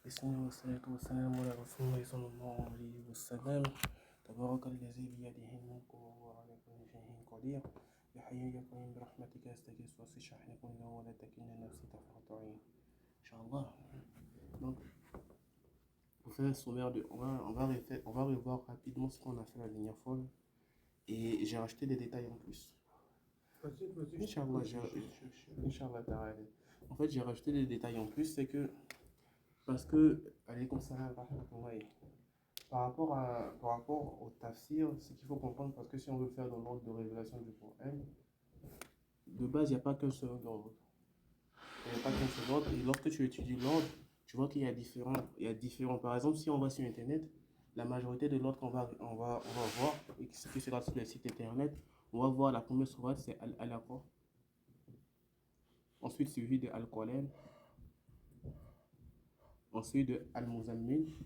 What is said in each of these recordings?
بسم الله والصلاة والسلام على رسول الله صلى الله عليه وسلم. تبارك الذي بيده الملك وهو على كل شيء قدير. يا حي يا قيوم برحمتك أستغيث وأصلح شأني كله ولا تكلني نفسي طرفة عين. Inch'Allah. Donc, pour faire un sommaire on va revoir rapidement ce qu'on a fait la dernière fois. Et j'ai rajouté des détails en plus. Vas-y. Inch'Allah, Inch'Allah, en fait, j'ai rajouté des détails en plus, c'est que parce que, allez, comme ça, par rapport au tafsir, ce qu'il faut comprendre, parce que si on veut le faire dans l'ordre de révélation du Coran, de base, il n'y a pas qu'un seul ordre. Il n'y a pas qu'un seul ordre. Et lorsque tu étudies l'ordre, tu vois qu'il y a différents. Par exemple, si on va sur Internet, la majorité de l'ordre qu'on va voir, et ce qui sera sur les sites Internet, on va voir la première sourate, c'est Al-Alaq. Ensuite, suivi de Al-Qalam. Ensuite, de Al-Muzammil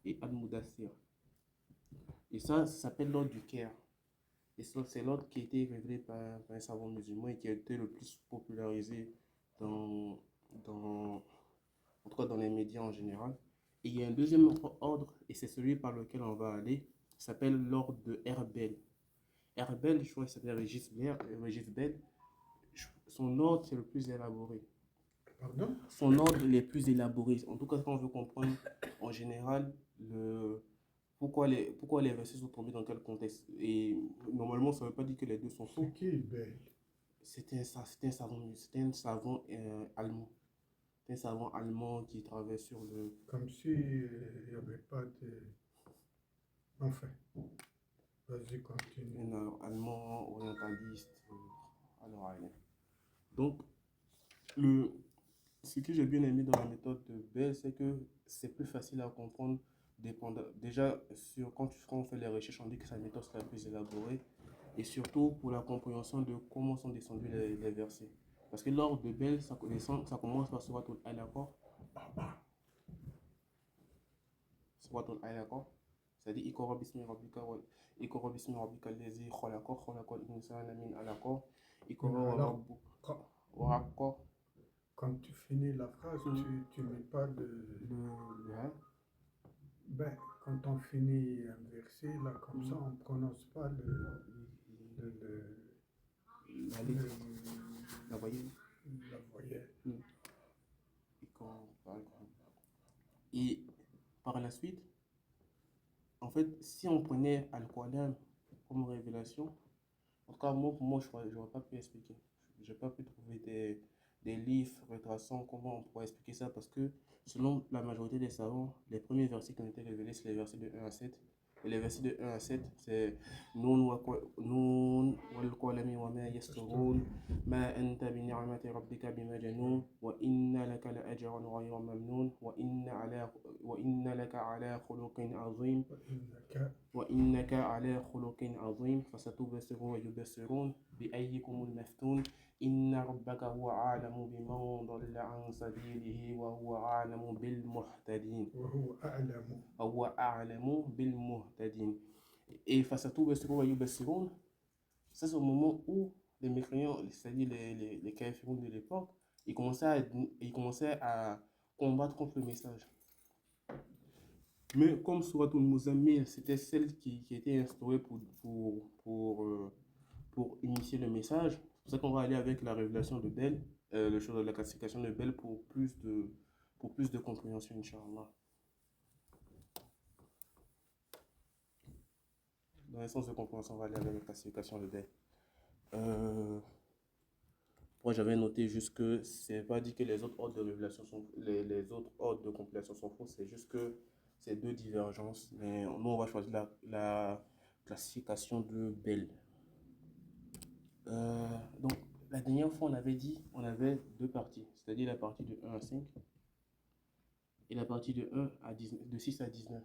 et Al-Mudassir. Et ça s'appelle l'ordre du Caire. Et ça, c'est l'ordre qui a été révélé par un savant musulman et qui a été le plus popularisé en tout cas dans les médias en général. Et il y a un deuxième ordre, et c'est celui par lequel on va aller, qui s'appelle l'ordre de Herbel. Herbel, je crois qu'il s'appelle Régis Bel. Son ordre, c'est le plus élaboré. Pardon? Son ordre les plus élaborés. En tout cas, quand on veut comprendre en général pourquoi les versets sont tombés dans quel contexte. Et normalement, ça ne veut pas dire que les deux sont faux. C'est qui Bel? C'était un savant allemand. C'était un savant allemand qui travaillait sur le... Comme si il n'y avait pas de... Enfin, vas-y, continue. Un allemand orientaliste. Alors, allez. Donc, ce que j'ai bien aimé dans la méthode de Bell, c'est que c'est plus facile à comprendre. Déjà, quand on fait les recherches, on dit que sa méthode sera plus élaborée. Et surtout pour la compréhension de comment sont descendus les versets. Parce que l'ordre de Bell, ça commence par Suratul Alaq. Suratul Alaq. C'est-à-dire Iqra bismi rabbika allazi khalaqal insana min alaq. Iqra wa rabbuka. Quand tu finis la phrase, tu mets pas Ben, quand on finit un verset, là, comme ça, on ne prononce pas la voyelle. Et par la suite, en fait, si on prenait Al-Qalam comme révélation, en tout cas, pour moi, je n'aurais pas pu expliquer. Je n'ai pas pu trouver des livres retraçant comment on pourrait expliquer ça, parce que selon la majorité des savants, les premiers versets qui ont été révélés, c'est les versets de 1 à 7. Et les versets de 1 à 7, c'est Nun wal qalami wa ma yasturun ma anta bi ni'mati rabbika bimajnun wa inna laka la ajran ghayra mamnun wa inna laka ala khuluqin azim wa innaka ala khuluqin azim fasatubsiru wa yubsirun bi ayyikum al-maftun inna rabbaka huwa a'lamu biman dalla an sabilihi wa huwa a'lamu bil muhtadin. Et fasatubsiru wa yubsirun, ça c'est au moment où les mécréants, c'est-à-dire les kafiroun de l'époque, ils commençaient à combattre contre le message. Mais comme Suratul Muzammil, c'était celle qui était instaurée pour initier le message, c'est pour ça qu'on va aller avec la révélation de Bell, la classification de Bell pour plus de compréhension, Inch'Allah. Dans le sens de compréhension, on va aller avec la classification de Bell. Moi, j'avais noté juste que c'est pas dit que les autres ordres de révélation les autres ordres de compilation sont faux, c'est juste que c'est deux divergences. Mais nous, on va choisir la classification de Bell. Donc, la dernière fois, on avait deux parties, c'est-à-dire la partie de 1 à 5 et la partie de 6 à 19.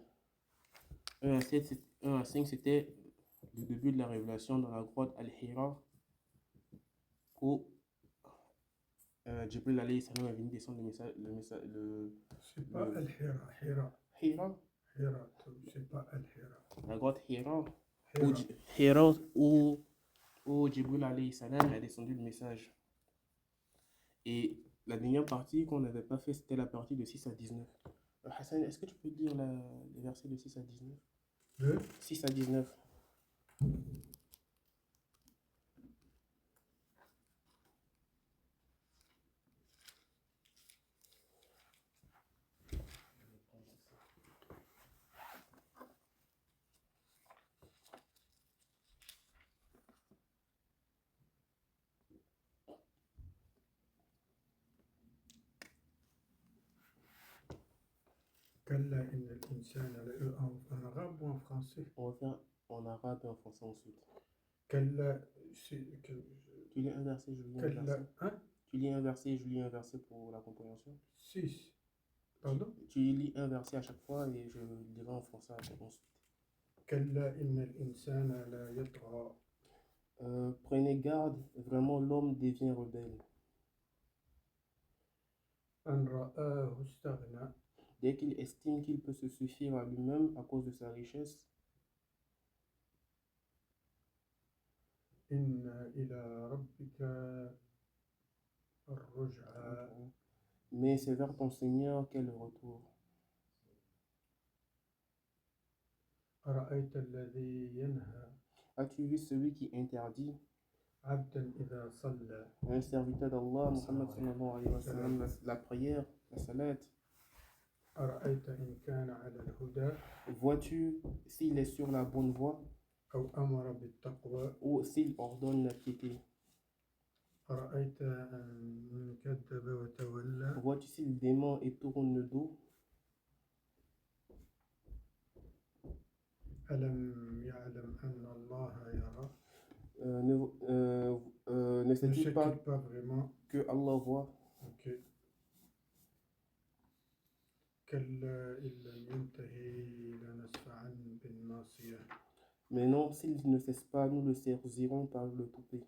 1 à 5, c'était le début de la révélation dans la grotte Al-Hira, où Jibril alayhi salam est venu descendre C'est pas Al-Hira. Hira, C'est pas Al-Hira. la grotte Hira, où Jibril alayhi salam a descendu le message. Et La dernière partie qu'on n'avait pas fait, c'était la partie de 6 à 19. Hassan, est-ce que tu peux lire les versets de 6 à 19? Le 6 à 19. كلا إن الإنسان en arabe ou en français? On va faire en arabe et en français ensuite. كلا Tu lis un verset, je lis un كلا verset. hein? Tu lis un verset, je lis un verset pour la compréhension. 6. Pardon? Tu lis un verset à chaque fois et je lirai en français ensuite. كلا إن الإنسان لا يطغى Prenez garde, vraiment l'homme devient rebelle. أن رآه استغنى Dès qu'il estime qu'il peut se suffire à lui-même à cause de sa richesse, إن إلى ربك الرجعى mais c'est vers ton Seigneur qu'est le retour. أرأيت الذي ينهى As-tu vu celui qui interdit عبدا إذا صلى à un serviteur d'Allah, Muhammad sallallahu alayhi wa sallam, la prière, la salat? أرأيت إن كان على الهدى Vois-tu s'il est sur la bonne voie أو أمر بالتقوى ou s'il ordonne la piété? أرأيت من كذب وتولى Vois-tu s'il dément et tourne le dos? ألم يعلم أن الله يرى Ne Ne sais-tu sait-il pas pas vraiment? que Allah voit? Ok. كلا إن لم ينتهي لنسفعا بالناصية Mais non, s'il ne cesse pas, nous le saisirons par le toupet.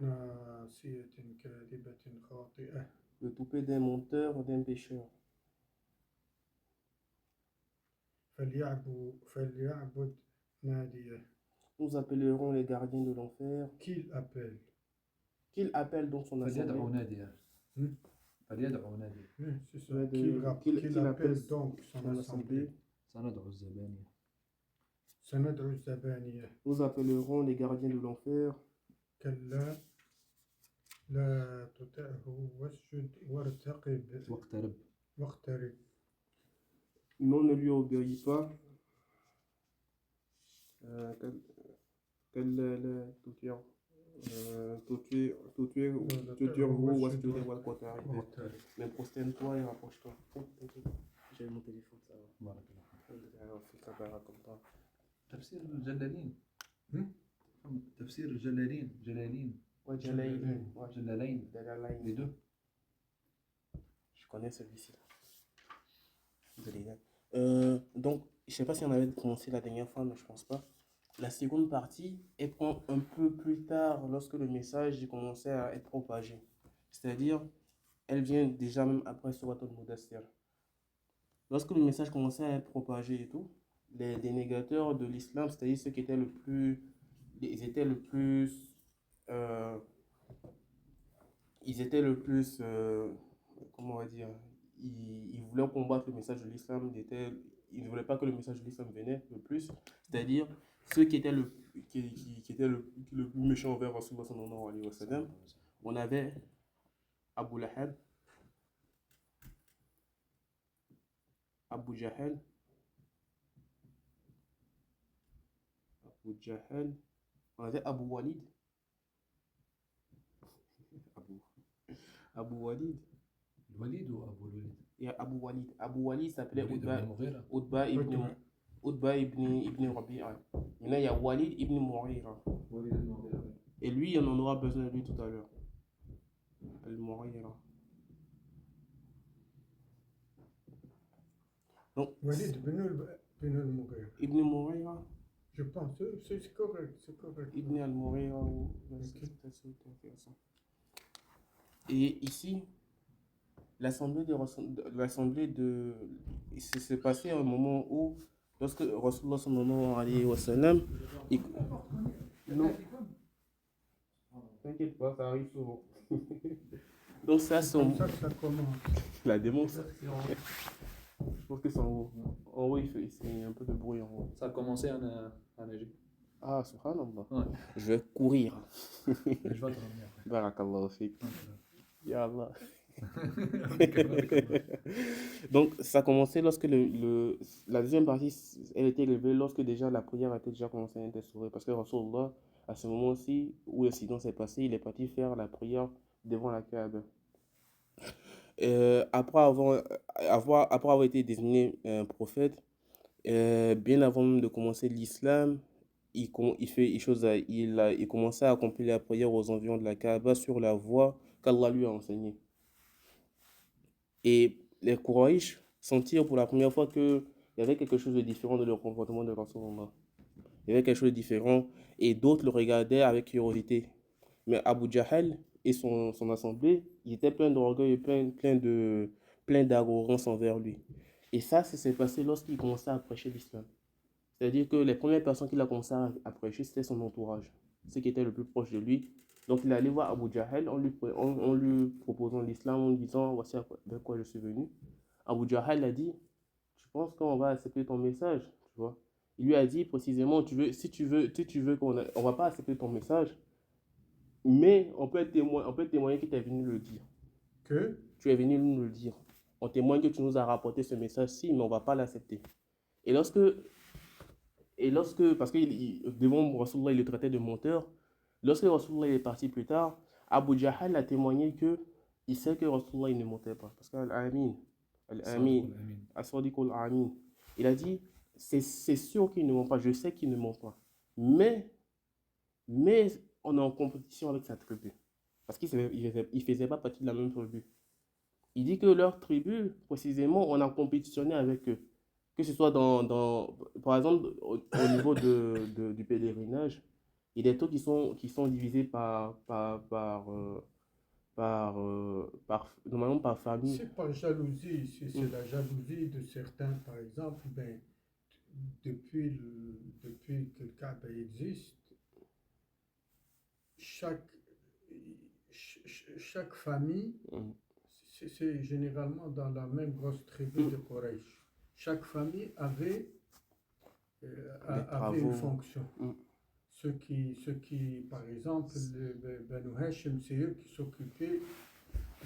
ناصية كاذبة خاطئة Le toupet d'un menteur, d'un pécheur. فليعبد ناديه Nous appellerons les gardiens de l'enfer. Qu'il appelle. Qu'il appelle donc son فليدعو assemblée. ناديه Hmm? فليدعو ناديه Oui, c'est ça. Ouais, Qu'il qu'il appelle donc son son assemblée. assemblée. سندعو الزبانية سندعو الزبانية Nous appellerons les gardiens de l'enfer. كلا لا تطعه واسجد وارتقب واقترب Non, ne lui obéis pas. Mais prosterne-toi et rapproche-toi. J'ai mon téléphone, ça va. بارك الله فيك. تفسير الجلالين تفسير الجلالين Ouais, Jalalain. جلالين les deux. Je connais celui-ci. Donc, je ne sais pas si on avait commencé la dernière fois, mais je ne pense pas. La seconde partie, elle prend un peu plus tard lorsque le message commençait à être propagé. C'est-à-dire, elle vient déjà même après Surat al-Mudassir. Lorsque le message commençait à être propagé et tout, les dénégateurs de l'islam, c'est-à-dire ceux qui étaient le plus... Ils étaient le plus... comment on va dire, ils voulaient combattre le message de l'islam, ils ne voulaient pas que le message de l'islam venait le plus, c'est-à-dire ceux qui étaient qui étaient le plus méchant envers Rasulullah sallallahu alayhi wa sallam. On avait Abu Lahab, Abu Jahl, on avait Abu Walid, Abu Walid. الوليد وأبو الوليد. Il y a Abu Walid. Abu Walid s'appelait Utba ibn Rabi'a. Maintenant, il y a Walid ibn Mughira. Et lui, on en aura besoin de lui tout à l'heure. Al-Mughira. Donc, Walid ibn al-Mughira. Ibn Mughira. Je pense, c'est correct, c'est correct. Ibn al-Mughira. Et ici, l'assemblée de s'est passé à un moment où, lorsque Rasulullah sallallahu alayhi wa sallam, non, t'inquiète pas, ça arrive souvent. Donc ça, C'est c'est comme ça que ça commence. la démence. Je pense que c'est en haut. En haut, c'est un peu de bruit en haut. Ça a commencé en Égypte. Ah, subhanallah. Ouais. Je vais courir. Je vais te ramener après. Barakallahu fik. Ya Allah. Avec- Donc, ça a commencé lorsque la deuxième partie, elle était élevée lorsque déjà la prière était déjà commencé à être instaurée. Parce que Rasulullah, à ce moment-ci où l'incident s'est passé, il est parti faire la prière devant la Kaaba. Après avoir été désigné prophète, bien avant même de commencer l'islam, il commençait à accomplir la prière aux environs de la Kaaba sur la voie qu'Allah lui a enseignée. Et les Quraysh sentirent pour la première fois qu'il y avait quelque chose de différent dans le comportement de Rasulullah. Il y avait quelque chose de différent et d'autres le regardaient avec curiosité. Mais Abu Jahl et son assemblée, ils étaient pleins d'orgueil et plein d'arrogance envers lui. Et ça s'est passé lorsqu'il commençait à prêcher l'islam. C'est-à-dire que les premières personnes qu'il a commencé à prêcher, c'était son entourage, ceux qui étaient le plus proches de lui. Donc il est allé voir Abu Jahl en lui proposant l'islam, en lui disant voici avec quoi je suis venu. Abu Jahl a dit je pense qu'on va accepter ton message, tu vois. Il lui a dit précisément si tu veux on va pas accepter ton message, mais on peut témoigner que tu es venu le dire. Que Tu es venu nous le dire. On témoigne que tu nous as rapporté ce message-ci, mais on ne va pas l'accepter. Et parce que devant Rasulullah, il le traitait de menteur, lorsque Rasulullah est parti plus tard, Abu Jahl a témoigné que il sait que Rasulullah il ne mentait pas. Parce qu'Al-Amin, As-Sadiqul Amin, il a dit c'est sûr qu'il ne ment pas, je sais qu'il ne ment pas. Mais on est en compétition avec sa tribu. Parce qu'il ne faisait pas partie de la même tribu. Il dit que leur tribu, précisément, on a compétitionné avec eux. Que ce soit par exemple, au niveau du pèlerinage, il y a des taux qui sont divisés normalement par famille. c'est pas jalousie, c'est la jalousie de certains, par exemple, ben, depuis que le Kaaba existe, chaque, chaque famille, Mm. c'est généralement dans la même grosse tribu de Quraysh. Chaque famille avait une fonction. Mm. Ceux qui, par exemple, le Banu Hashim, c'est eux qui s'occupaient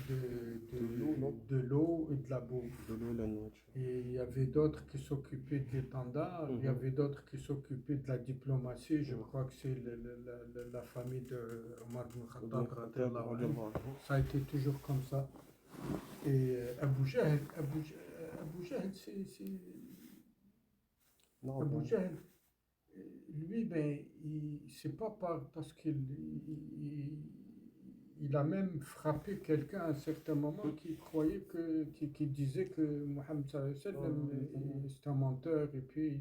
de l'eau et de la bouffe. De l'eau et la nourriture. Et il y avait d'autres qui s'occupaient de l'étendard, il y avait d'autres qui s'occupaient de la diplomatie. Je crois que c'est la famille de Omar ibn Khattab, radiallahu anhu. Ça a été toujours comme ça. Et Abu Jahl, Abu Jahl, lui, ben, c'est pas parce il a même frappé quelqu'un à un certain moment qui croyait qui disait que Mohammed sallallahu alayhi wa sallam c'est un menteur, et puis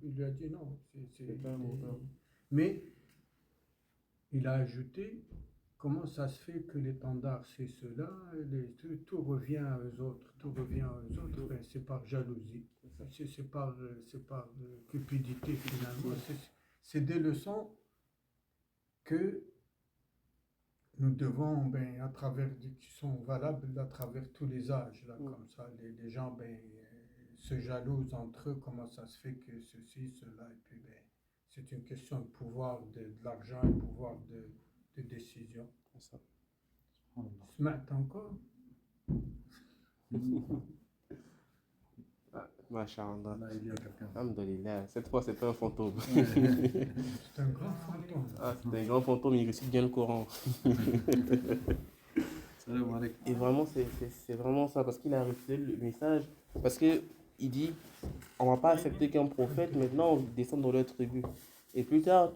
il lui a dit non, C'est pas un menteur. mais il a ajouté comment ça se fait que l'étendard c'est cela, tout revient à eux autres, ben, c'est par jalousie, c'est par cupidité finalement, c'est des leçons que nous devons, ben, à travers, qui sont valables à travers tous les âges, là, comme ça, les gens, ben, se jalousent entre eux, comment ça se fait que ceci, cela, et puis, ben, c'est une question de pouvoir, de l'argent et pouvoir de décision. C'est ça. Smart encore? Masha'Allah. Là, il y a quelqu'un. Alhamdulillah. Cette fois, c'est pas un fantôme. C'est un grand fantôme. Ah, c'est un grand fantôme, il récite bien le Coran. Salam alaikum. Et vraiment, c'est vraiment ça, parce qu'il a refusé le message. Parce qu'il dit, on va pas accepter qu'un prophète, maintenant, on descend dans leur tribu. Et plus tard,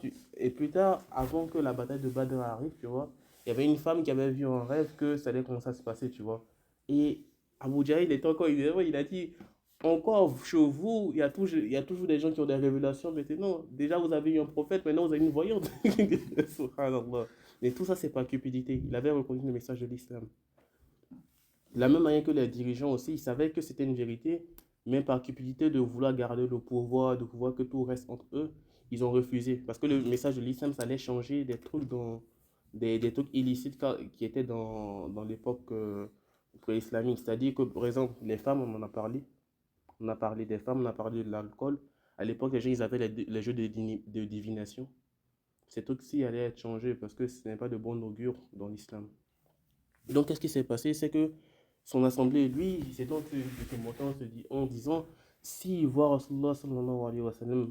avant que la bataille de Badr arrive, tu vois, il y avait une femme qui avait vu en rêve que ça allait commencer à se passer, tu vois. Et Abu Jahl était encore évidemment, il a dit, encore chez vous, il y a toujours des gens qui ont des révélations. Maintenant, déjà vous avez eu un prophète, maintenant vous avez une voyante. Subhanallah. Mais tout ça, c'est pas cupidité. Il avait reconnu le message de l'islam. De la même manière que les dirigeants aussi, ils savaient que c'était une vérité, mais par cupidité de vouloir garder le pouvoir, de vouloir que tout reste entre eux, ils ont refusé. Parce que le message de l'islam, ça allait changer des trucs des trucs illicites qui étaient dans l'époque pré-islamique. C'est-à-dire que, par exemple, les femmes, on en a parlé. On a parlé des femmes, on a parlé de l'alcool. À l'époque, les gens, ils avaient les jeux de divination. Ces trucs-ci allaient être changés parce que ce n'est pas de bon augure dans l'islam. Donc, qu'est-ce qui s'est passé? C'est que son assemblée, lui, il s'est donc monté en disant, s'il voit Rasulullah sallallahu alayhi wa sallam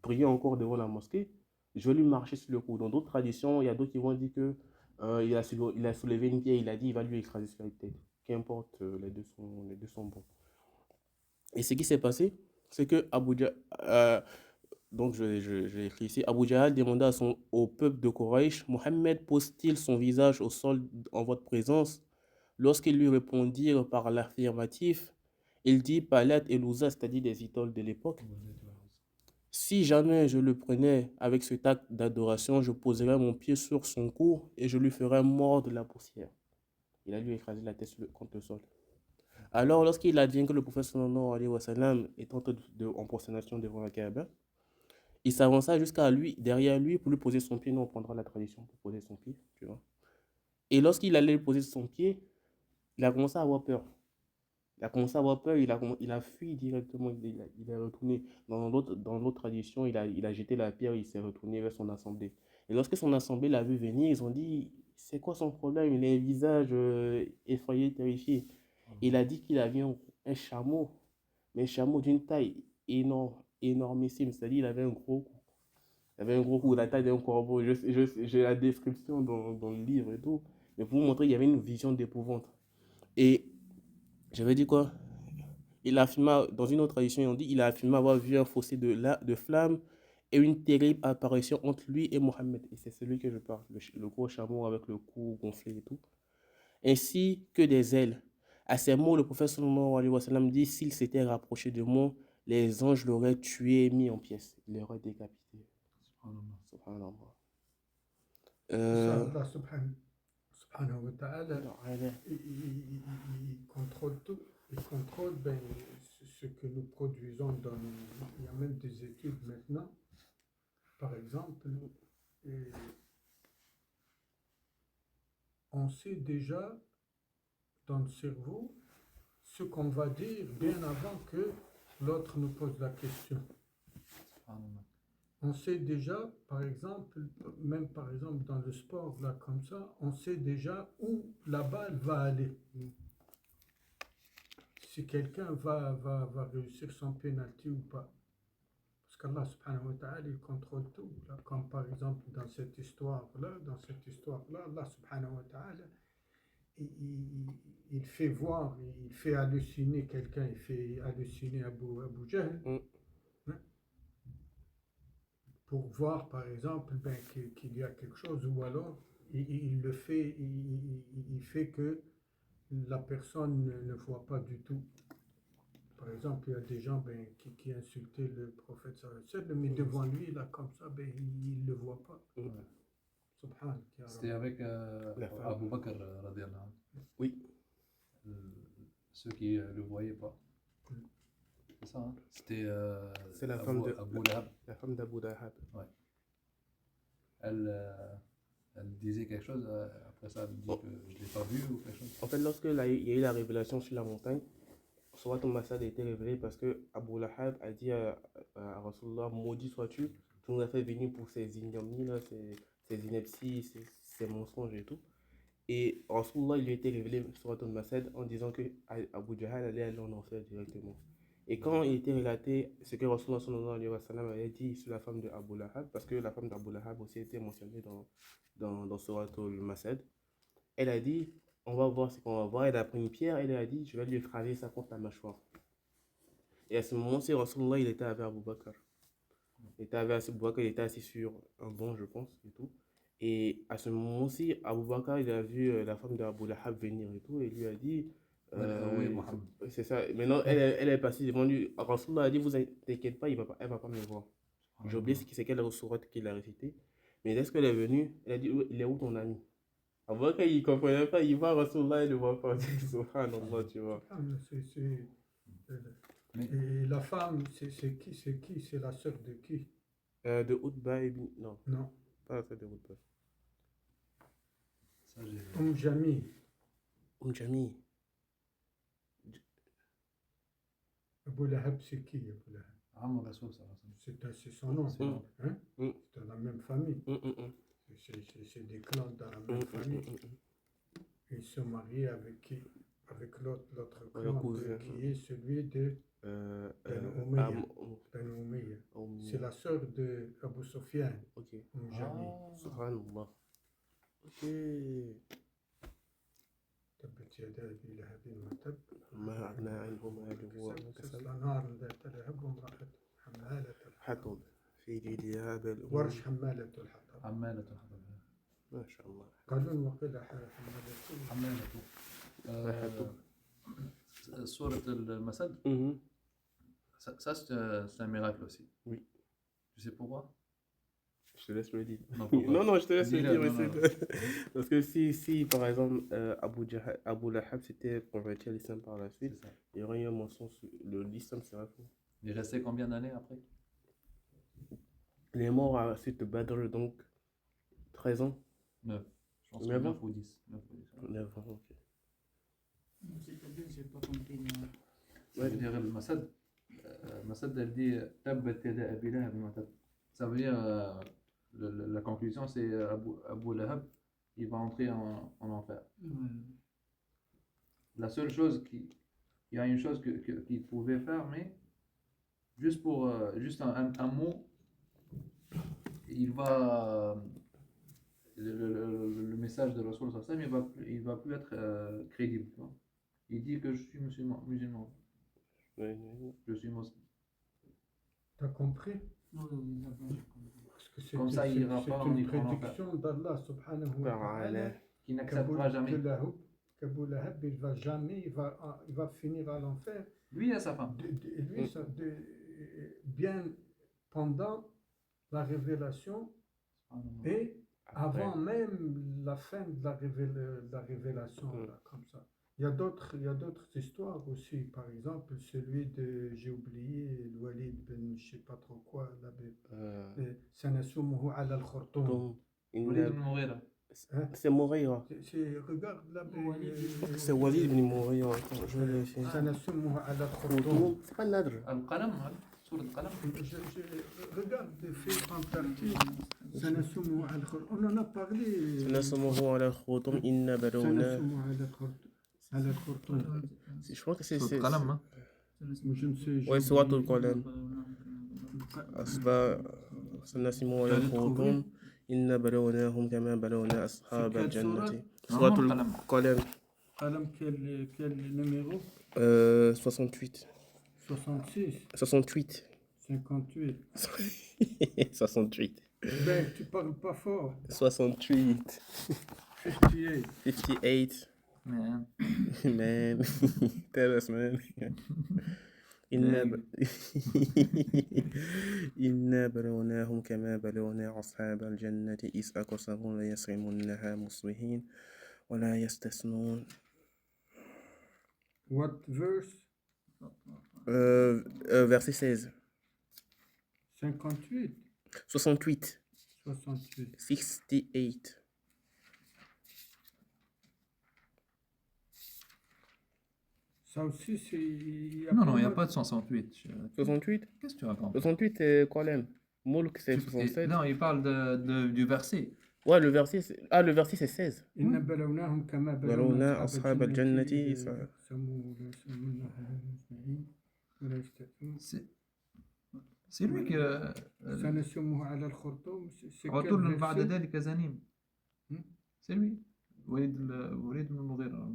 prier encore devant la mosquée, je vais lui marcher sur le cou. Dans d'autres traditions, il y a d'autres qui vont dire que il a soulevé une pierre, il a dit il va lui écraser sur la tête. Qu'importe, les deux sont bons. Et ce qui s'est passé, c'est que donc j'ai écrit ici, Abu Jahal demanda au peuple de Quraysh, Mohammed pose-t-il son visage au sol en votre présence? Lorsqu'ils lui répondirent par l'affirmatif, il dit Palat et Louza, c'est-à-dire des idoles de l'époque. Si jamais je le prenais avec cet acte d'adoration, je poserais mon pied sur son cou et je lui ferais mordre de la poussière. Il a lui écrasé la tête contre le sol. Alors, lorsqu'il advient que le prophète sallallahu alayhi wa sallam est en prosternation devant la Kaaba, il s'avança jusqu'à lui, derrière lui, pour lui poser son pied. Nous, on prendra la tradition pour poser son pied, tu vois. Et lorsqu'il allait lui poser son pied, il a commencé à avoir peur. Il a commencé à avoir peur, il a fui directement, il est retourné. Dans l'autre tradition, il a jeté la pierre, il s'est retourné vers son assemblée. Et lorsque son assemblée l'a vu venir, ils ont dit, c'est quoi son problème? Il a un visage effrayé, terrifié. Il a dit qu'il avait un chameau, mais un chameau d'une taille énormissime, c'est-à-dire il avait un gros cou. Il avait un gros cou, la taille d'un corbeau. J'ai la description dans le livre et tout. Mais pour vous montrer, il y avait une vision d'épouvante. Et j'avais dit quoi? Il affirma, dans une autre tradition, on dit, il a affirmé avoir vu un fossé de flammes et une terrible apparition entre lui et Mohammed. Et c'est celui que je parle, le gros chameau avec le cou gonflé et tout. Ainsi que des ailes. À ces mots, le prophète sallallahu alayhi wa sallam dit, s'il s'était rapproché de moi, les anges l'auraient tué et mis en pièces. Il l'aurait décapité. Subhanallah. Allah subhanahu wa ta'ala, il contrôle tout. Il contrôle ce que nous produisons dans nous. Il y a même des études maintenant, par exemple, on sait déjà dans le cerveau ce qu'on va dire bien avant que l'autre nous pose la question. On sait déjà, par exemple, même par exemple dans le sport, là comme ça, on sait déjà où la balle va aller. Si quelqu'un va réussir son penalty ou pas. Parce qu'Allah subhanahu wa ta'ala, il contrôle tout. Là, comme par exemple dans cette histoire-là, Allah subhanahu wa ta'ala, il fait voir, il fait halluciner quelqu'un, il fait halluciner Abu Jahl. Hein, pour voir par exemple qu'il y a quelque chose, ou alors il le fait, il fait que la personne ne voit pas du tout. Par exemple, il y a des gens qui insultaient le prophète sallallahu alayhi wa sallam, mais devant lui, là, comme ça, il ne le voit pas. Subhan. C'était avec Abu Bakr, radiallahu anhu. Oui. Ceux qui ne le voyaient pas. C'est ça, hein? C'était C'est la femme d'Abu Lahab. Ouais. Elle disait quelque chose, après ça, elle dit que je ne l'ai pas vu ou quelque chose. En fait, lorsque il y a eu la révélation sur la montagne, Surat al-Masad a été révélé parce que Abu Lahab a dit à Rasulullah, maudit sois-tu, tu nous as fait venir pour ces ignominies, là, ces inepties, ces mensonges et tout. Et Rasulullah, il lui a été révélé Surat al-Masad en disant que Abu Jahal allait aller en enfer directement. Et quand il était relaté ce que Rasulullah sallallahu alayhi wa sallam avait dit sur la femme de Abu Lahab, parce que la femme d'Abu Lahab aussi a été mentionnée dans Surat al-Masad, elle a dit, on va voir ce qu'on va voir. Elle a pris une pierre, elle a dit, je vais lui écraser ça contre la mâchoire. Et à ce moment-ci, Rasulullah, il était avec Abu Bakr. Il était assis sur un banc, je pense, et tout. Et à ce moment-ci, Abu Bakr, il a vu la femme d'Abu Lahab venir et tout, et il lui a dit, c'est ça. Maintenant, elle est passée devant lui. Rasulullah a dit, vous inquiétez pas, elle va pas me voir. J'ai oublié c'est quelle sourate qu'il a récité. Mais dès qu'elle est venue, elle a dit, il est où ton ami? Avant qu'il ne comprenait pas, il voit Rasulullah, il ne le voit pas. Subhanallah, tu vois. Et la femme, c'est qui? C'est la sœur de qui? De Utba ibn... Non, Non. pas la sœur de Utba. Ça, j'ai- Jami. Jami. Abu Lahab, c'est qui Abu Lahab? Am Rasoul, ça ressemble. C'est son nom. C'est nom. Hein? Mm. C'est dans la même famille. C'est des clans dans la même famille. Il se marie avec qui? Avec l'autre clan cousin. qui est celui de Banu Umayya. C'est la sœur de Abu Sufyan. Ok. Jami. Subhanallah. Ok. تبت يدا أبي لهب وتب ما أغنى عنه ماله وما كسب تصلى نارا ذات لهب وامرأته حمالة الحطب حطب في جيدها بل ورش حمالة الحطب عمالة الحطب. ما شاء الله. قالون وقيل حمالة عمالة. سورة المسد. Ça, c'est un miracle aussi. Oui. Tu sais pourquoi? Je te laisse me le dire. Non, pourquoi? Non, je te laisse me Dis-le, dire. non, aussi. Parce que si par exemple, Abu Lahab s'était converti à l'islam par la suite, C'est ça. il y aurait eu un mensonge. L'islam serait faux. Il est resté combien d'années après? Il est mort à la suite de Badr, donc 13 ans. 9. Je pense que 9 ans? 9 ou 10. 9 ou 10. 9 ans, ok. C'est-à-dire, j'ai pas compris. moi. Ça veut dire le Masad. Masad, elle dit Tabbat yada Abi Lahab wa tab. Ça veut dire la conclusion, c'est Abu Lahab, il va entrer en enfer. La seule chose il y a une chose qu'il pouvait faire, mais juste pour juste un mot, il va le message de Rasoul sallallahu alayhi wa sallam, il va plus être crédible. Tu vois. Il dit que je suis musulman. Je suis musulman. T'as compris? Oui, d'accord. Parce que c'est Comme ça, il ira pas en une enfer. prédiction d'Allah subhanahu wa ta'ala Qui n'acceptera jamais. qu'Abu Lahab, il va jamais, il va finir à l'enfer. Lui et sa femme. Bien pendant la révélation et avant même la fin de la révélation, là, comme ça. Il y a d'autres histoires aussi. Par exemple, celui de, j'ai oublié, le Walid ben, je sais pas trop quoi, Sanasumuhu ala al-Khurtum. C'est Mourira. Regarde là. C'est Walid ibn Mourira. Attends, je vais vérifier. Sanasumuhu ala al-Khurtum. C'est pas Nadr. Al-Qalam, سورة القلم. Regarde, fait en partie. Sanasumuhu ala al-Khurtum. On en a parlé. Sanasumuhu ala al-Khurtum inna balawna. Sanasumuhu ala al-Khurtum. Je crois que c'est. سورة القلم. Je ne sais. Ouais, c'est Watul Qalam. Asba. Sanasumuhu ala al-Khurtum. إن بلوناهم كما بلونا أصحاب الجنة. سورة القلم. قلم quel numéro? 68. 66. 68. 58. 68. Ben, tu parles pas fort. 68. 58. 58. Man. Man. Tell us, man. إنا بلوناهم كما بلونا أصحاب الجنة إذ أقسموا ليصرمنها مصبحين ولا يستثنون. What verse? Verset 16. 58. 68. 68. 68. Ça aussi, c'est. Non, il n'y a pas de 68. 68? Qu'est-ce que tu racontes? 68, c'est quoi l'aime? Moulk, c'est 67. Non, il parle du verset. Ouais, le verset, c'est 16. إن بلوناهم كما بلونا أصحاب الجنة C'est lui qui. سنسمه على الخرطوم. عطل بعد ذلك زنيم. C'est lui. وليد بن المغيرة.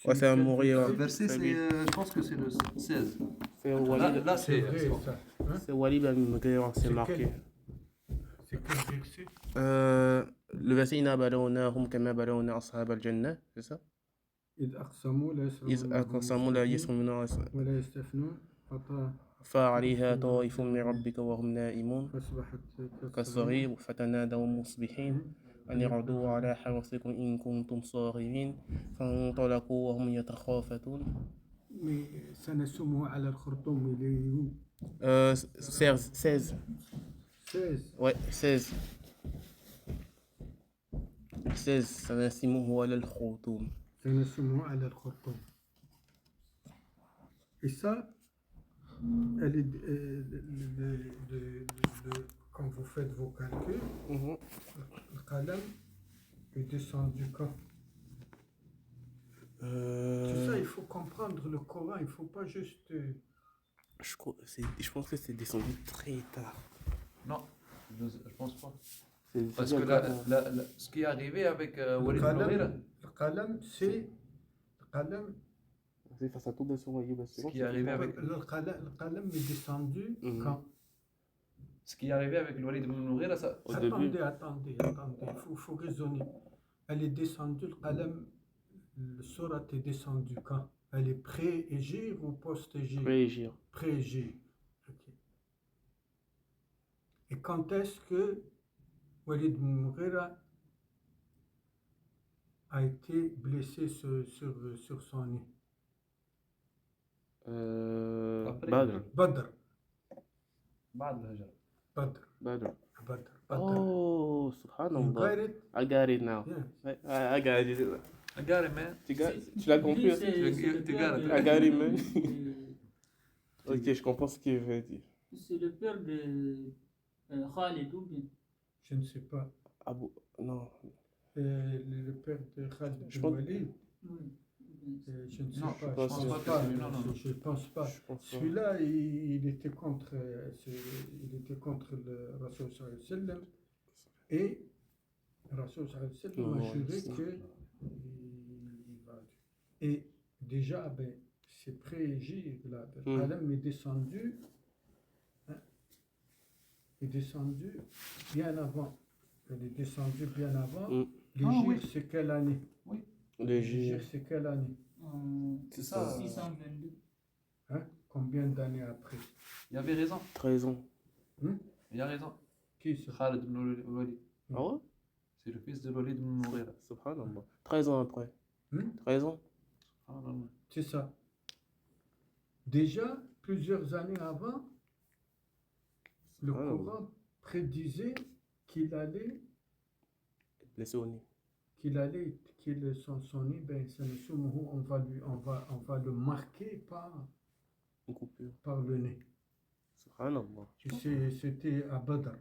Ouais, c'est un Mourira. Le verset, je pense que c'est le 16. C'est Walid. Là, c'est. C'est Walid al-Mughira, c'est marqué. C'est quel verset? Le verset إنا بلوناهم كما بلونا أصحاب الجنة, c'est ça? إذ أقسموا لا يصرمون ولا يستثنون فعليها طائف من ربك وهم نائمون فأصبحت كالصغير فتنادوا مصبحين أن يعودوا على حرثكم إن كنتم صارمين فانطلقوا وهم يتخافتون. سنسمه على الخرطوم. 16. 16. Ouais, 16. 16 سنسمه على الخرطوم. سنسمه على الخرطوم. Et ça, elle est, quand vous faites vos calculs, Mhm. le qalam est descendu quand? C'est ça, il faut comprendre le Coran, il ne faut pas juste... Je pense que c'est descendu très tard. Non, je pense pas. C'est Parce que ce qui est arrivé avec Walid ibn Mughira, Le qalam, c'est... Le qalam, c'est face à tout de son aïe, ce qui est arrivé avec le qalam est descendu quand? ce qui est arrivé avec Walid ibn Mughira, ça. Au début. Attendez, il faut raisonner. Elle est descendue, le qalam, le surat est descendu quand? Elle est pré-égir ou post-égir? Pré-égir. Pré-égir. Ok. Et quand est-ce que Walid ibn Mughira a été blessé sur son nez? Après, Badr. Badr. بعد الهجرة. Badr. Badr. Oh, You subhanallah. got it? I got it now. Yeah. I got it. I got it, man. Tu l'as compris? Lui, Hein? c'est Tu le gardes. père de- Agari, man. de- Ok, je comprends ce qu'il veut dire. C'est le père de Khalid ou bien? Je ne sais pas. Abu... Non. Le père de Khalid Je bin pense- Walid, Oui. je ne sais Non, pas. je pense pas que c'est lui, non, non. Je pense pas. Je pense pas. Celui-là, il était contre, il était contre le Rasoul sallallahu alayhi wa sallam, et le Rasoul sallallahu alayhi wa sallam Non, a juré c'est- que il va. Et déjà, ben, c'est pré-égir, là. Le qalam est descendu, hein, est descendu bien avant. Elle est descendue bien avant. L'égir, oui. c'est quelle année? L'Égir. L'égir, c'est quelle année? En C'est ça. 622. Hein? Combien d'années après? Il avait raison. 13 ans. Il a raison. Qui ça? Khalid ibn Walid. Ah ouais? C'est le fils de Walid ibn Mughira. Subhanallah. 13 ans après. 13 ans? Subhanallah. C'est ça. Déjà, plusieurs années avant, le Ah, Coran prédisait qu'il allait, Blessé au nez. son nez, ben, on va le marquer Une coupure. par le nez. Subhanallah. Et c'était à Badr.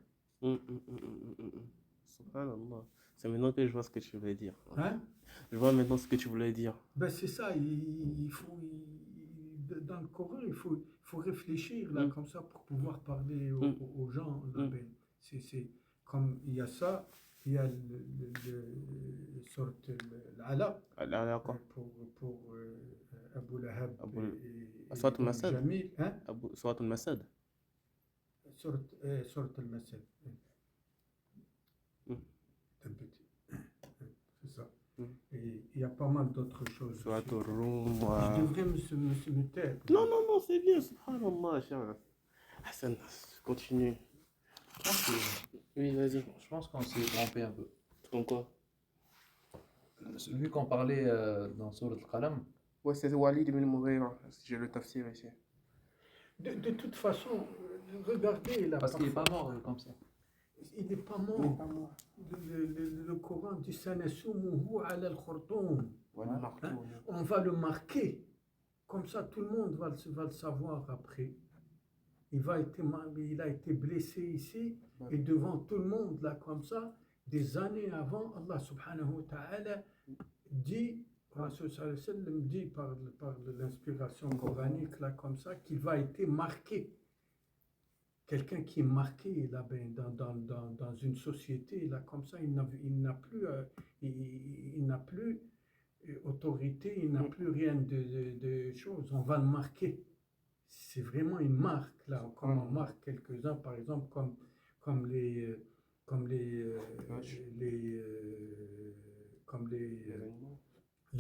Subhanallah. C'est maintenant que je vois ce que tu voulais dire. Hein? Je vois maintenant ce que tu voulais dire. Ben, c'est ça, dans le Coran, il faut réfléchir là, comme ça pour pouvoir parler aux gens. Là, ben, c'est comme il y a ça, il y a le sorte l'Ala D'accord. pour Abu Lahab et Surat al-Masad. Jamil, hein? Surat al-Masad. Sorte al-Masad. C'est ça. Et il y a pas mal d'autres choses. Surat aussi. al-Rum. Je devrais me taire. Non, c'est bien. Subhanallah. Tiens. Hassan, continue. Oui, vas-y. Je pense qu'on s'est trompé un peu. Comme quoi? Vu qu'on parlait dans Surat al-Qalam, Ouais, c'est Walid ibn Mughira. J'ai le tafsir ici. De toute façon, regardez là. parce qu'il n'est pas mort comme ça. Il n'est pas mort. Le Coran dit Sanasumuhu ala al-khurtum. Voilà, Hein? On va le marquer. Comme ça, tout le monde va le savoir après. Il a été blessé ici et devant tout le monde, là, comme ça, des années avant, Allah subhanahu wa ta'ala dit, Rasul sallallahu alayhi wa sallam dit par l'inspiration coranique, là, comme ça, qu'il va être marqué. Quelqu'un qui est marqué là, ben, dans une société, là, comme ça, il n'a plus autorité, il n'a plus rien de choses. On va le marquer. C'est vraiment une marque, là, comme on marque quelques-uns, par exemple, comme les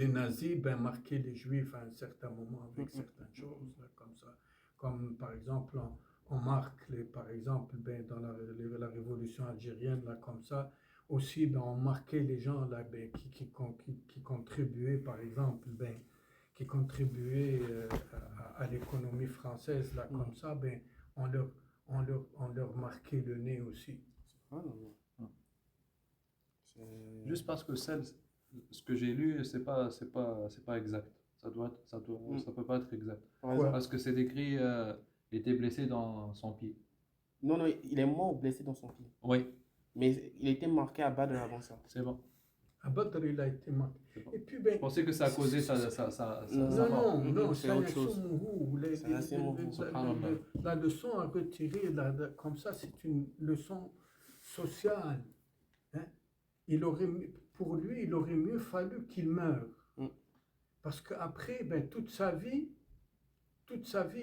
nazis, ben, marquaient les juifs à un certain moment avec certaines choses, là, comme ça. Comme, par exemple, on marque, par exemple, ben, dans la révolution algérienne, là, comme ça. Aussi, ben, on marquait les gens, là, ben, qui contribuaient, par exemple, ben, qui contribuaient à l'économie française, là, comme ça, ben, on leur marquait le nez aussi. Juste parce que ce que j'ai lu, c'est pas exact. Ça peut pas être exact. Par exemple, Parce que c'est écrit, il était blessé dans son pied. non, non, il est mort blessé dans son pied. Oui, Mais il était marqué à Badr avant ça. c'est bon. À Badr, il a été marqué. C'est bon. Et puis, Je ben, pensais que ça a causé sa non, mort. non, C'est ça autre chose. C'est assez mauvais. la leçon à retirer, comme ça, c'est une leçon sociale. Hein. Pour lui, il aurait mieux fallu qu'il meure. Mm. Parce qu'après, ben, toute sa vie,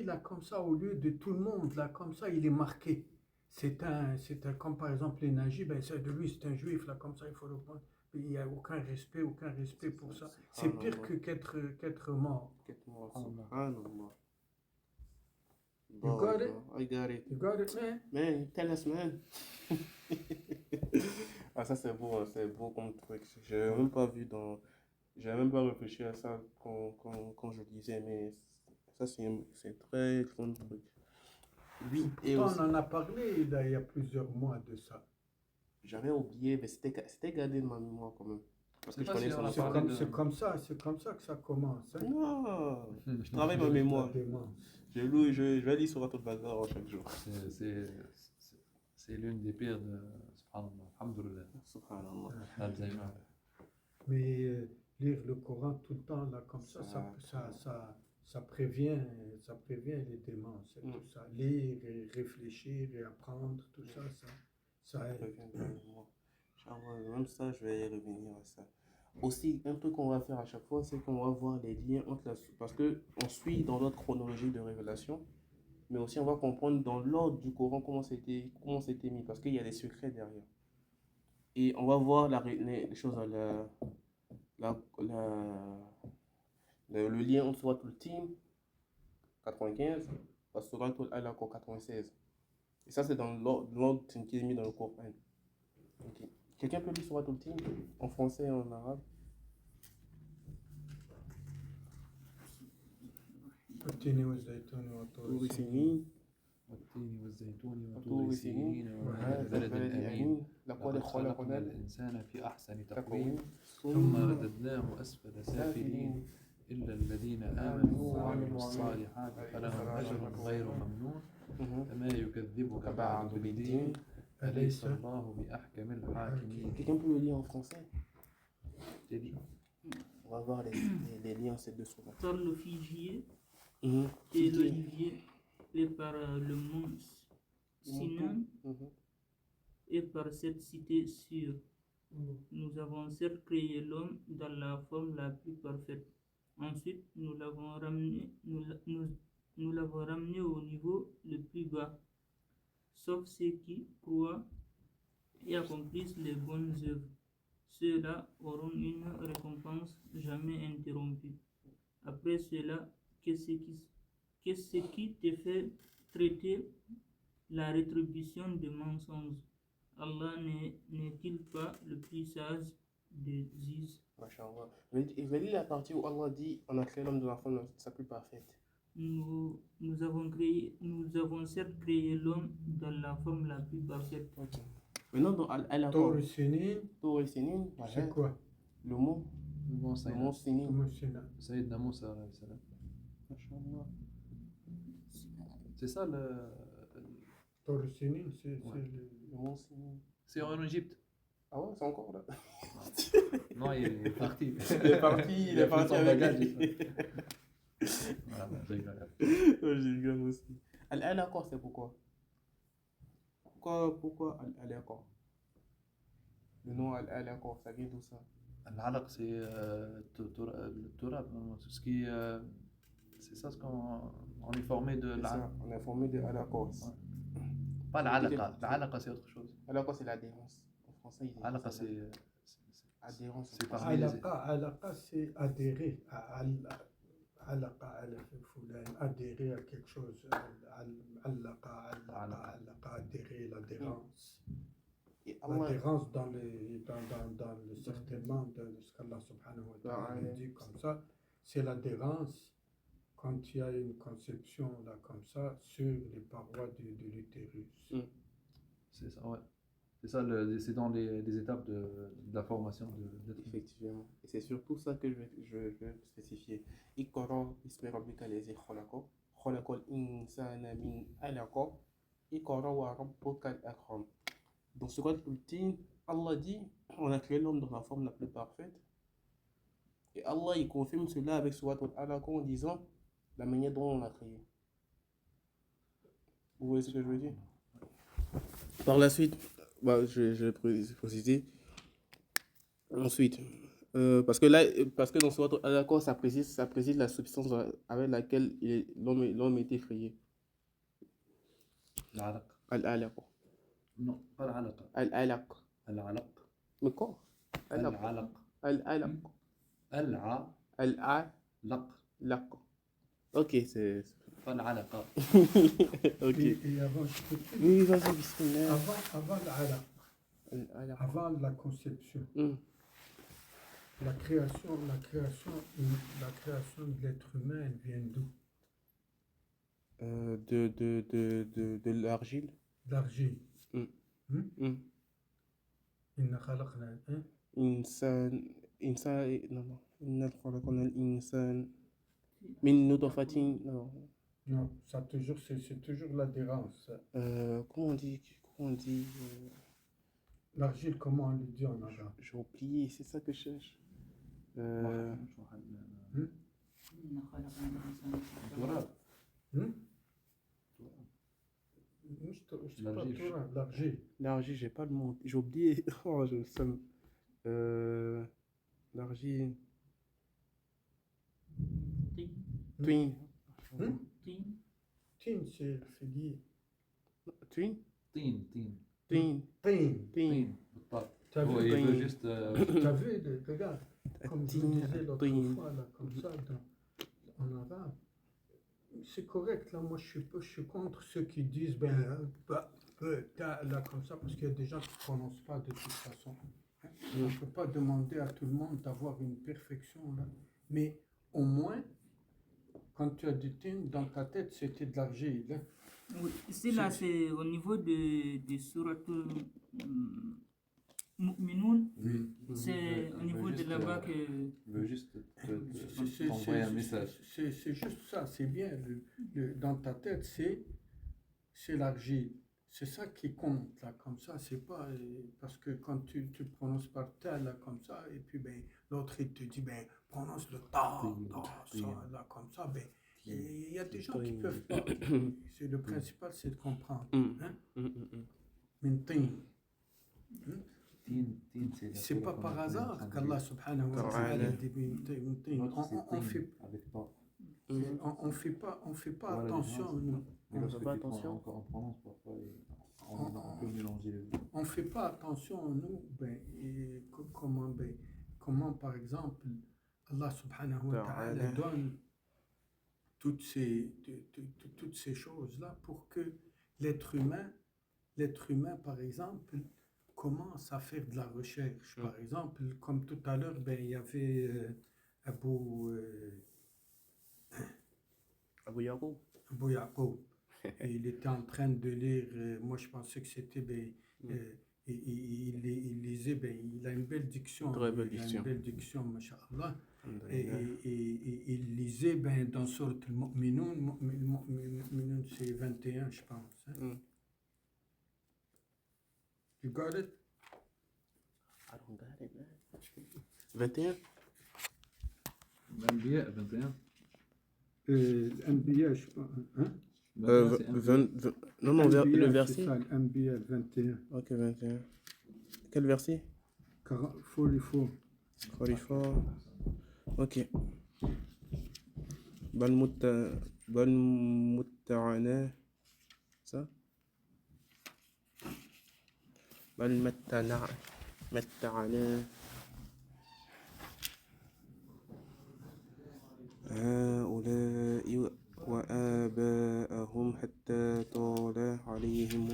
là, comme ça, au lieu de tout le monde, là, comme ça, il est marqué. C'est un, comme par exemple les Najib, ben, de lui, c'est un juif, là, comme ça, il faut le prendre. Il n'y a aucun respect pour ça. C'est pire que qu'être mort. Subhanallah. You got it? I got it. You got it, man? Man, tell us, man. Ah, ça c'est beau comme truc. J'avais même pas vu j'avais même pas réfléchi à ça quand je lisais, mais ça c'est très grand truc. Oui, et Pourtant, aussi, on en a parlé là, il y a plusieurs mois de ça. j'avais oublié, mais c'était gardé de ma mémoire quand même. Parce que C'est je pas connais si on son a C'est parlé histoire. de- c'est comme ça que ça commence. Hein. Non, je travaille ma mémoire. La démence. Je vais lire sur Ratot Bazar chaque jour. C'est l'une des pires de Subhanallah. Alhamdulillah. Subhanallah. L'Alzheimer. Mais lire le Coran tout le temps, là, comme ça, ça prévient les démences et tout ça. Lire et réfléchir et apprendre, tout ça aide. Même ça, je vais y revenir à ça. Aussi, un truc qu'on va faire à chaque fois, c'est qu'on va voir les liens entre parce qu'on suit dans notre chronologie de révélation, mais aussi on va comprendre dans l'ordre du Coran comment c'était mis, parce qu'il y a des secrets derrière. Et on va voir les choses, le lien entre Suratul Tin 95 et Suratul Alaq 96. Et ça, c'est dans l'ordre qui est mis dans le Coran. Ok. Quelqu'un peut lire Suratul Tin en français et en arabe? والتين والزيتون والطور طور سينين. سنين والتين والزيتون وطور وطور سنين سينين وهذا وهذا البلد البلد الأمين الأمين لقد لقد خلقنا خلقنا الإنسان في أحسن التقويم تقويم ثم رددناه أسفل سافلين إلا الذين آمنوا وعملوا الصالحات فلهم أجر غير ممنون فما يكذبك بعد بالدين أليس الله بأحكم الحاكمين. Quelqu'un peut le lire en français? J'ai dit. On va voir les liens entre ces deux sourates. Par le figier Mhm. et l'olivier, et par le mont Sinan, et par cette cité sûre. Nous avons certes créé l'homme dans la forme la plus parfaite. Ensuite, nous l'avons ramené au niveau le plus bas, sauf ceux qui croient et accomplissent les bonnes œuvres. Ceux-là auront une récompense jamais interrompue. Après cela, qu'est-ce qui te fait traiter la rétribution de mensonges? Allah n'est-il pas le plus sage des juges? Masha'Allah. Je vais lire la partie où Allah dit on a créé l'homme de la forme sa plus parfaite. Nous avons certes créé l'homme dans la forme la plus parfaite. Ok. Maintenant, dans Al-Alaq, طور سينين Tour et Sinin, c'est quoi? le mot Bon, Sinin. Comment c'est là? Sayyidina Moussa alayhi salam. Masha'Allah. C'est ça طور سينين, c'est Ouais. Le mot Sinin. C'est en Égypte. Ah ouais, c'est encore là. Non, il est parti. Il est pris parti son avec. bagage. Voilà, je rigole. Ouais, j'ai rigolé aussi. Al-Alaq, c'est pourquoi? Pourquoi Al-Alaq? Le nom Al-Alaq, ça vient d'où ça? Al-Alaq, c'est le Torah, tout ce qui c'est ça ce qu'on est formé de C'est l'Alaq. ça, on est formé de Alaq. Pas l'Alaqa. L'Alaqa, c'est autre chose. Alaq, c'est l'adhérence. En français, il est L'Alaqa, c'est adhérence. c'est parmi Alaqa, c'est adhérer à Alaqa, adhérer à quelque chose. Alaqa, adhérer, l'adhérence. Et Allah, L'adhérence dans le certainement de ce qu'Allah subhanahu wa ta'ala dit comme ça, c'est l'adhérence quand il y a une conception là comme ça sur les parois de l'utérus. c'est ça, ouais. C'est ça, c'est dans les étapes de la formation de l'être humain. Effectivement. Et c'est surtout ça que je vais spécifier. Iqra bismi rabbika allazi khalaqa, khalaqal insana min alaqa, iqra wa rabbukal akram. Dans ce Sourate Al-Tin, Allah dit, on a créé l'homme dans la forme la plus parfaite. Et Allah, il confirme cela avec Sourate Al-Alaq en disant la manière dont on l'a créé. Vous voyez ce que je veux dire? Par la suite, bah, je vais préciser. Ensuite, parce que dans Sourate Al-Alaq, ça précise la substance avec laquelle l'homme a été créé. Al-alaq. Al-Alaq. Non, pas l'alaq. Al-Alaq. Al-alaq. Mais quoi? Al-alaq. Al-Alaq. Al-alaq. Al-Alaq. Ok, c'est. Pas l'alaqa. Ok. Et avant, je peux te dire, Oui, vas-y, bismillah. avant l'alaq, Al-Alaq. avant la conception, Hmm. la création de l'être humain, elle vient d'où? De l'argile. L'argile. Hmm. Hmm? Inna khalaqna, hein? إنسان non إنا خلقنا الإنسان من نطفة non Non, ça toujours, c'est toujours l'adhérence. comment on dit L'argile, comment on le dit en arabe? j'ai oublié, c'est ça que je cherche. Hmm? Turab. Hmm? Je sais pas, L'argile. toi, l'argile. L'argile, j'ai pas le mot, j'ai oublié. Oh, je le somme. L'argile. Twin. Hmm? Tin. Tin, c'est lié. Twin. Tin. Twin. Tin. Twin. بالطبع. T'as هو vu, il veut Tin. juste t'as vu, regarde, comme je vous disais l'autre Tin. fois, là, comme ça, en arabe, c'est correct, là, moi je suis contre ceux qui disent, là, comme ça, parce qu'il y a des gens qui ne prononcent pas de toute façon. Hein. On ne peut pas demander à tout le monde d'avoir une perfection, là. Mais au moins, quand tu as dit tin, dans ta tête, c'était de l'argile. Hein. Oui, ici, là, c'est au niveau de Surat Mu'minun. Oui. C'est au niveau de là-bas que. Il veut juste C'est- t'envoyer un c'est- message. C'est juste ça, c'est bien. Dans ta tête, c'est l'argile. C'est ça qui compte, là, comme ça. C'est pas. Parce que quand tu prononces par ta, là, comme ça, et puis, ben, l'autre, il te dit, ben, prononce le ta, ça, là, comme ça, ben. Il y a des gens qui peuvent pas. C'est le principal, c'est de comprendre. Hein? Mintin. Tin, C'est pas par hasard qu'Allah subhanahu wa ta'ala dit mintin. On fait pas attention, nous. On prononce parfois on peut mélanger les deux. On fait pas attention, nous, comment par exemple Allah subhanahu wa ta'ala donne toutes ces choses-là pour que l'être humain, par exemple, commence à faire de la recherche. Par exemple, comme tout à l'heure, il y avait Abu Yaqub. Et il était en train de lire, moi je pensais que c'était, il lisait, il a une belle diction. Très belle il a diction. une belle diction, masha'Allah. Et il lisait dans Surat Al-Mu'minun, c'est 21, je pense. Hein. You got it? I don't got it, man. 21 L'Anbiya, 21. L'Anbiya, je pense. Hein? Non, le Anbiya, verset. c'est ça, l'Anbiya 21. Ok, 21. Quel verset? 44. 44. Ok. Bal mutta'ana. Ça? Bal matta'ana. هؤلاء وآباءهم حتى طال عليهم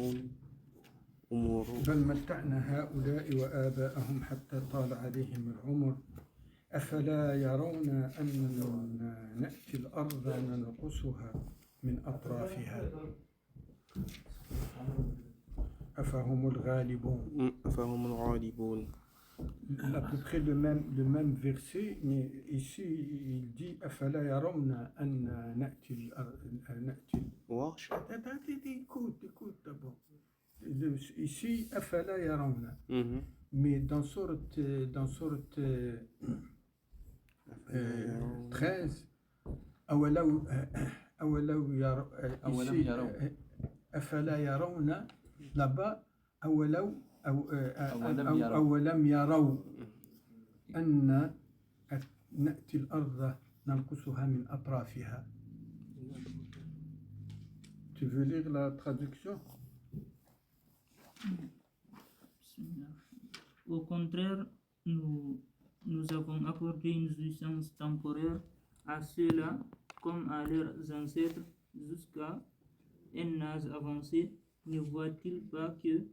العمر بل متعنا هؤلاء وآباءهم حتى طال عليهم العمر أفلا يرون أن نأتي الأرض ننقصها من أطرافها أفهم الغالبون. فهم الغالبون. À peu près le même verset, mais ici il dit أفلا يرون أن نأتي واش écoute d'abord. Ici أفلا يرون. Mais dans sourate 13 أولو يرون أفلا يرون là-bas أولم يروا أن نأتي الأرض ننقصها من أطرافها. Tu veux lire la traduction? Au contraire, nous avons accordé une jouissance temporaire à ceux-là comme à leurs ancêtres jusqu'à un âge avancé. Ne voient-ils pas que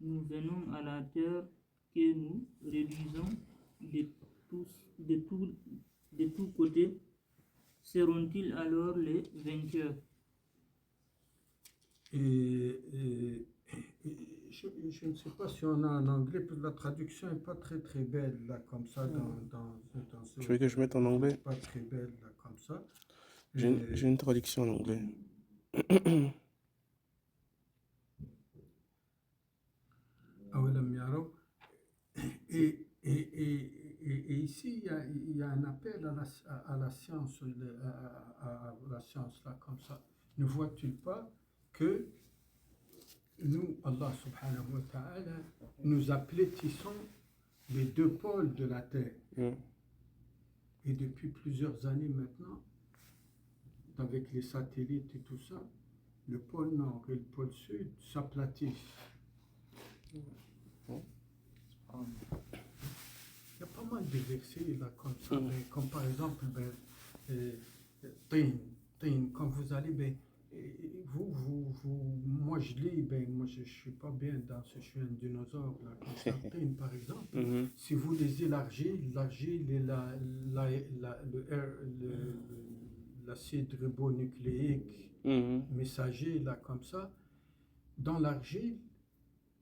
nous venons à la terre, que nous réduisons de tous côtés? Seront-ils alors les vainqueurs? Je ne sais pas si on a en anglais, parce que la traduction n'est pas très très belle là comme ça dans ce. Tu veux que je mette en anglais? Pas très belle là comme ça. J'ai une traduction en anglais. Et ici, il y a un appel à la science, à la science là comme ça. Ne vois-tu pas que nous, Allah subhanahu wa ta'ala, nous aplatissons les deux pôles de la terre. Et depuis plusieurs années maintenant, avec les satellites et tout ça, le pôle nord et le pôle sud s'aplatissent. Il y a pas mal de versets là comme ça, comme par exemple, quand vous allez, moi je lis, moi je suis pas bien dans ce, je suis un dinosaure là, comme ça, par exemple. Si vous lisez l'argile et l'acide ribonucléique messager là comme ça, dans l'argile,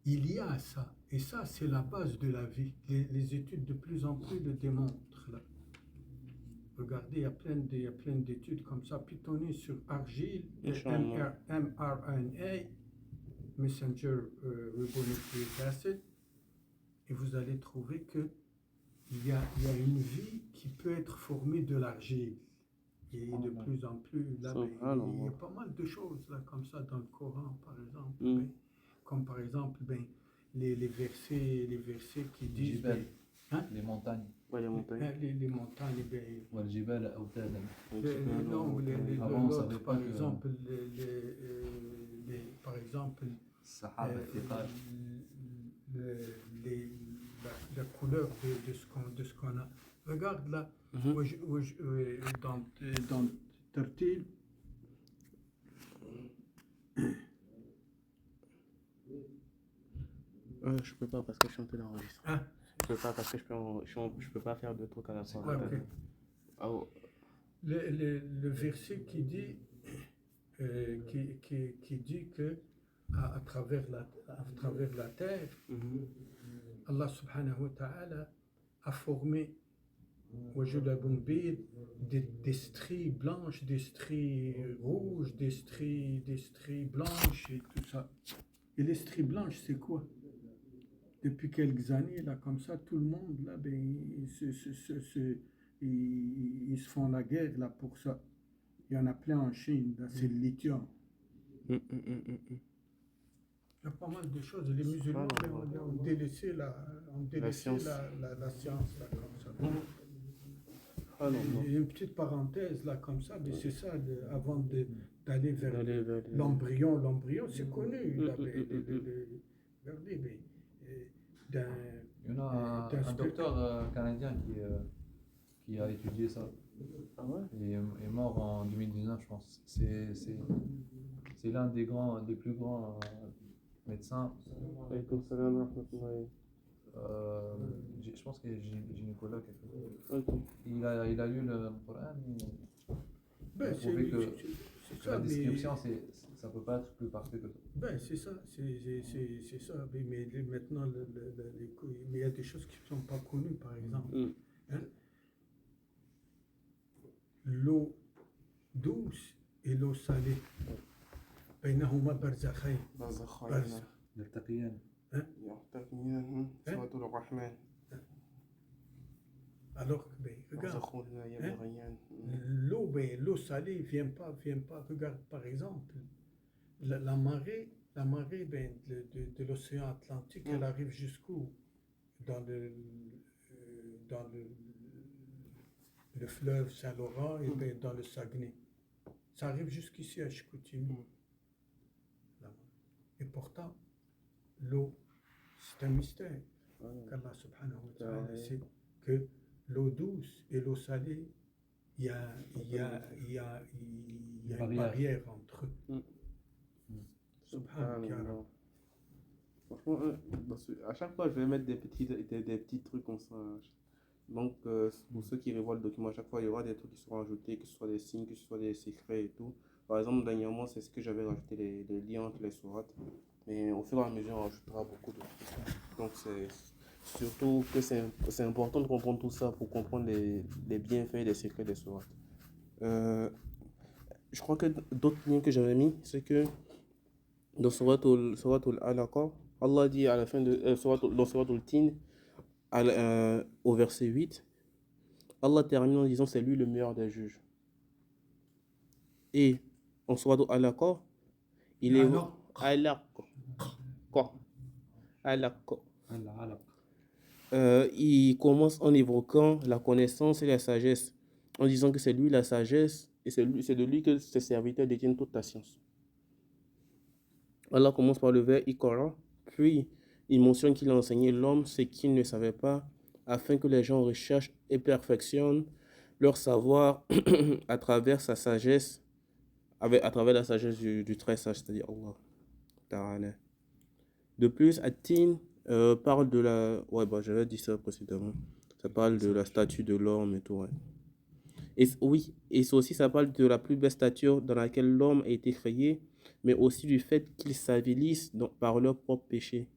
il y a ça. Et ça, c'est la base de la vie. Les études de plus en plus le démontrent. Là. Regardez, il y a plein d'études comme ça. Pitonnez sur argile, mRNA, Messenger Ribonucleic Acid, et vous allez trouver que il y a une vie qui peut être formée de l'argile. Et de plus en plus, là, il y a pas mal de choses là, comme ça dans le Coran, par exemple. Comme par exemple, les versets qui disent... les montagnes. Ouais, les montagnes. Les montagnes, l'autre, par exemple, par exemple, la couleur de ce qu'on a. Regarde là, dans Tertil, je peux pas parce que je suis en train d'enregistrer. Je peux pas parce que je peux pas faire deux trucs à la fois. Le verset qui dit que à travers la terre, Allah subhanahu wa ta'ala a formé des stries blanches, des stries rouges, des stries blanches et tout ça. Et les stries blanches, c'est quoi? Depuis quelques années, là, comme ça, tout le monde, là, ils se font la guerre, là, pour ça. Il y en a plein en Chine, là, c'est le lithium. Il y a pas mal de choses. Les musulmans ont délaissé la science, là, comme ça. Et une petite parenthèse, là, comme ça, mais c'est ça, avant d'aller vers l'embryon. L'embryon, c'est connu. Là, regardez, il y en a un docteur canadien qui a étudié ça. Ah ouais? Il est mort en 2019, je pense. C'est l'un des plus grands médecins. Je pense que j'ai Nicolas quelque chose. Il a lu le Coran. C'est La ça, mais description, ça peut pas être plus parfait que ça. ben, c'est ça, c'est ça. Mais maintenant, mais il y a des choses qui ne sont pas connues, par exemple. Mm. Hein. L'eau douce et l'eau salée. بينهما برزخين. برزخ. يلتقيان. يحتكيان سورة الرحمن. Alors que, ben, regarde, برزخون يبغيان. l'eau salée vient pas. Regarde, par exemple, la marée ben, de l'océan Atlantique, elle arrive jusqu'où? Dans le fleuve Saint-Laurent et ben, dans le Saguenay. Ça arrive jusqu'ici à Chicoutimi. Et pourtant, l'eau, c'est un mystère. Qu'Allah subhanahu wa ta'ala sait que l'eau douce et l'eau salée, il y a une barrière entre eux. Subhanallah. Franchement, à chaque fois, je vais mettre des petits trucs comme ça. Donc, pour ceux qui revoient le document, à chaque fois, il y aura des trucs qui seront ajoutés, que ce soit des signes, que ce soit des secrets et tout. Par exemple, dernièrement, c'est ce que j'avais rajouté, les liens entre les sourates. Mais au fur et à mesure, on rajoutera beaucoup de trucs. Donc, c'est surtout que c'est important de comprendre tout ça pour comprendre les bienfaits et les secrets des sourates. Je crois que d'autres liens que j'avais mis, c'est que dans Suratul Alaq, Allah dit à la fin de dans Suratul Tin, au verset 8, Allah termine en disant c'est lui le meilleur des juges. Et en Suratul Alaq, il est il commence en évoquant la connaissance et la sagesse, en disant que c'est lui la sagesse et c'est de lui que ses serviteurs détiennent toute la science. Allah commence par le vers Iqra, puis il mentionne qu'il a enseigné l'homme ce qu'il ne savait pas, afin que les gens recherchent et perfectionnent leur savoir à travers sa sagesse, à travers la sagesse du très sage, c'est-à-dire Allah Ta'ala. De plus, At-Tin parle de la... Ouais, j'avais dit ça précédemment. Ça parle de la statue de l'homme et tout, ouais. Et oui, et aussi ça parle de la plus belle stature dans laquelle l'homme a été créé, mais aussi du fait qu'ils s'avilissent par leurs propres péchés.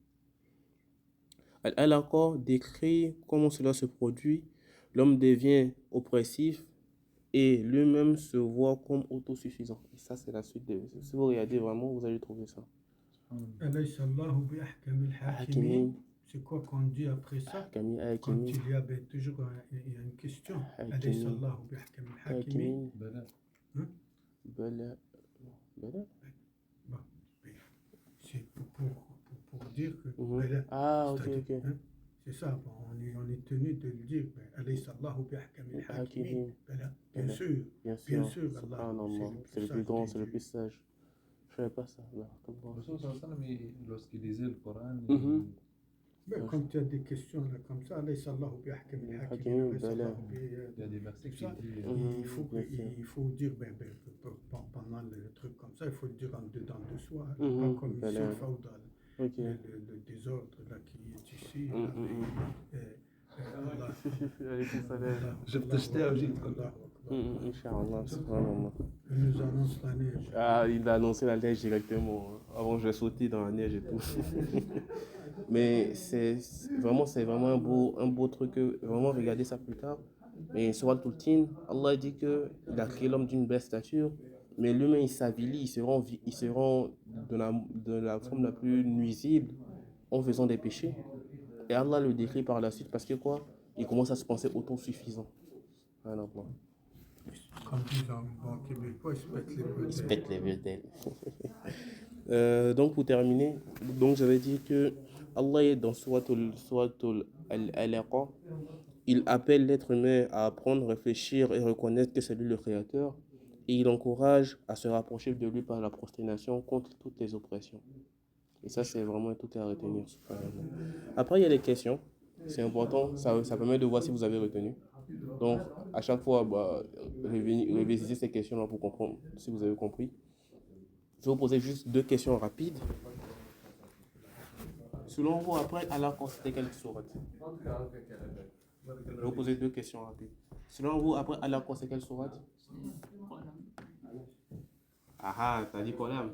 Al-Alaq décrit comment cela se produit. L'homme devient oppressif et lui-même se voit comme autosuffisant. Et ça, c'est la suite de... Si vous regardez vraiment, vous allez trouver ça. C'est quoi qu'on dit après ça? Quand il y a toujours il y a une question. C'est pour dire que ok. Hein, c'est ça, on est tenu de le dire. Bien sûr, Allah. C'est le plus grand, c'est le plus sage. Je ne savais pas ça. Lorsqu'il lisait le Coran, Quand tu as des questions là, comme ça, il y a des versets qui disent il faut dire pendant le truc comme ça, il faut le dire en dedans de soi, pas comme ici au Fawda, le désordre là qui est ici. Je vais te jeter à Ojit. Inch'Allah, subhanallah. Il nous annonce la neige. Ah, il a annoncé la neige directement. Avant, je vais sauter dans la neige et tout. Mais c'est vraiment un beau truc. Vraiment, regardez ça plus tard. Mais sur Al-Tin, Allah dit qu'il a créé l'homme d'une belle stature, mais l'humain il s'avilit, il se rend de la forme la plus nuisible en faisant des péchés. Et Allah le décrit par la suite parce que quoi? Il commence à se penser autosuffisant. Voilà. Comme disent en bon québécois, il se pète les bretelles. Donc pour terminer, j'avais dit que Allah est dans Suratul Alaq. Il appelle l'être humain à apprendre, réfléchir et reconnaître que c'est lui le créateur. Et il encourage à se rapprocher de lui par la prosternation contre toutes les oppressions. Et ça, c'est vraiment tout à retenir. Après, il y a des questions. C'est important. Ça permet de voir si vous avez retenu. Donc, à chaque fois, révisez ces questions-là pour comprendre si vous avez compris. Je vais vous poser juste 2 questions rapides. Selon vous, après Allah, c'était quelle sourate? Je vais vous poser 2 questions rapides. Selon vous, après Allah, c'est quelle sourate? Ah ah, t'as dit Qalam.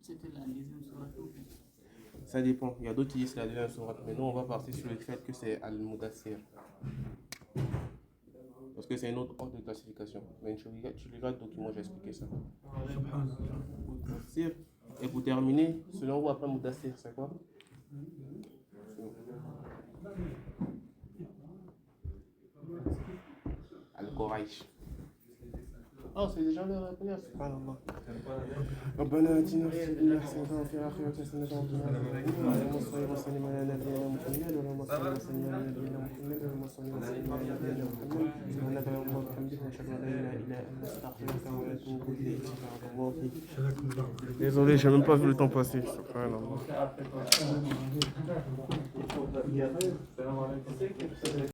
C'était la deuxième sourate. Ça dépend. Il y a d'autres qui disent la deuxième sourate. Mais nous, on va partir sur le fait que c'est Al-Mudassir. Parce que c'est un autre ordre de classification. Mais tu regardes le document, j'ai expliqué ça. Subhanallah. Mudassir. Et pour terminer, selon vous, après Mudassir, c'est quoi? Al-Quraish. Oh, c'est déjà la réponse. Subhanallah. ربنا آتنا في الدنيا حسنة وفي الآخرة حسنة وقنا عذاب النار اللهم صل وسلم على نبينا محمد اللهم صل وسلم على نبينا محمد اللهم صل وسلم على نبينا محمد سبحانك اللهم وبحمدك نشهد أن لا إله إلا أنت نستغفرك ونتوب إليك سبحان الله. Désolé, j'ai même pas vu le temps passer. Subhanallah.